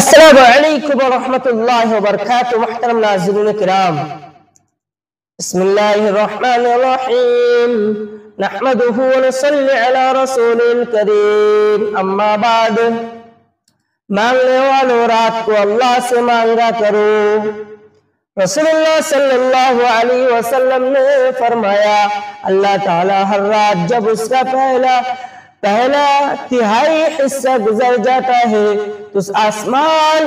السلام علیکم ورحمۃ اللہ وبرکاتہ۔ محترم ناظرین کرام، بسم اللہ الرحمن الرحیم، نحمده ونصلی علی رسول الکریم، اما بعد۔ مانگنے والوں رات کو اللہ سے مانگا کرو۔ رسول اللہ صلی اللہ علیہ وسلم نے فرمایا، اللہ تعالیٰ ہر رات جب اس کا پہلا تہائی حصہ گزر جاتا ہے تو اس آسمان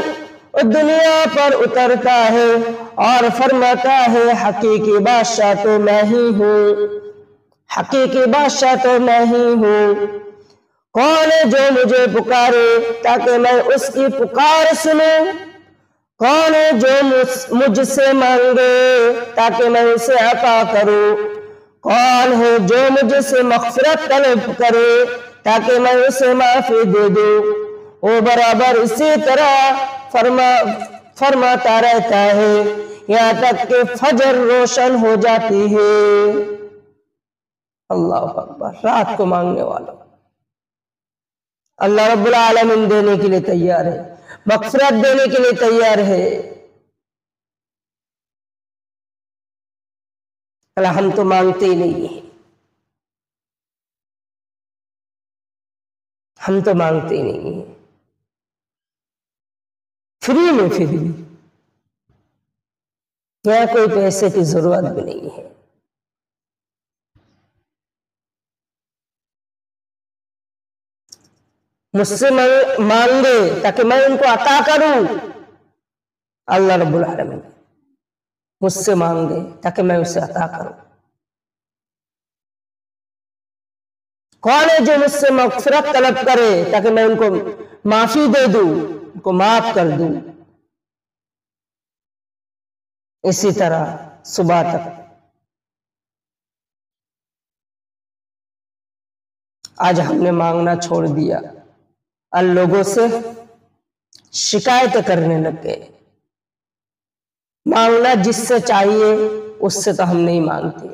اور دنیا پر اترتا ہے اور فرماتا ہے حقیقی بادشاہ تو میں ہی ہوں، حقیقی بادشاہ تو میں ہی ہوں۔ کون ہے جو مجھے پکارے تاکہ میں اس کی پکار سنوں؟ کون ہے جو مجھ سے مانگے تاکہ میں اسے عطا کروں؟ کون ہے جو مجھ سے مغفرت طلب کرے تاکہ میں اسے معافی دے دوں؟ وہ برابر اسی طرح فرماتا رہتا ہے یہاں تک کہ فجر روشن ہو جاتی ہے۔ اللہ اکبر۔ رات کو مانگنے والا اللہ رب العالمین دینے کے لیے تیار ہے، مغفرت دینے کے لیے تیار ہے۔ اللہ ہم تو مانگتے ہی نہیں ہیں، ہم تو مانگتے ہی نہیں ہیں، فری میں پھر بھی یہاں کوئی پیسے کی ضرورت بھی نہیں ہے۔ مجھ سے مانگے تاکہ میں ان کو عطا کروں۔ اللہ رب العالمین مجھ سے مانگے تاکہ میں اسے عطا کروں۔ کون ہے جو مجھ سے مغفرت طلب کرے تاکہ میں ان کو معافی دے دوں، ان کو معاف کر دوں۔ اسی طرح صبح تک آج ہم نے مانگنا چھوڑ دیا، لوگوں سے شکایت کرنے لگ گئے۔ مانگنا جس سے چاہیے اس سے تو ہم نہیں مانگتے،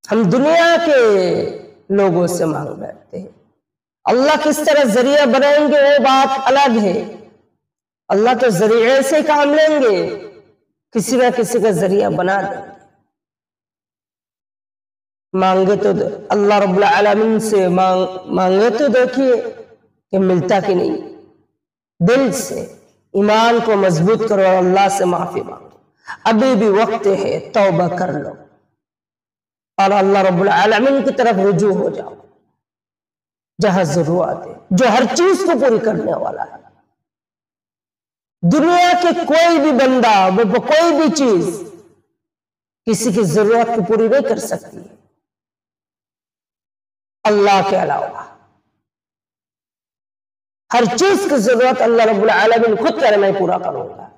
ہم دنیا کے لوگوں سے مانگ بیٹھتے ہیں۔ اللہ کس طرح ذریعہ بنائیں گے وہ بات الگ ہے، اللہ تو ذریعے سے کام لیں گے، کسی نہ کسی کا ذریعہ بنا دیں گے۔ مانگے تو اللہ رب العالمین سے مانگے تو دیکھیے کہ ملتا کہ نہیں۔ دل سے ایمان کو مضبوط کرو اور اللہ سے معافی مانگو۔ ابھی بھی وقت ہے، توبہ کر لو اور اللہ رب العالمین کی طرف رجوع ہو جاؤ، جہاں ضرورت ہے، جو ہر چیز کو پوری کرنے والا ہے۔ دنیا کے کوئی بھی بندہ، کوئی بھی چیز کسی کی ضرورت کو پوری نہیں کر سکتی ہے اللہ کے علاوہ۔ ہر چیز کی ضرورت اللہ رب العالمین خود کہہ رہے میں پورا کروں گا،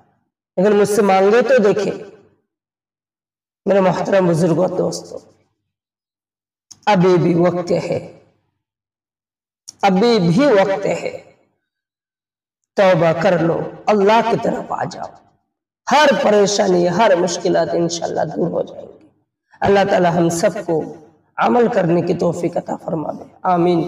لیکن مجھ سے مانگے تو دیکھیں۔ میرے محترم بزرگوں دوستوں، ابھی بھی وقت ہے، ابھی بھی وقت ہے، توبہ کر لو، اللہ کی طرف آ جاؤ۔ ہر پریشانی، ہر مشکلات انشاءاللہ دور ہو جائیں گی۔ اللہ تعالی ہم سب کو عمل کرنے کی توفیق عطا فرما دے، آمین۔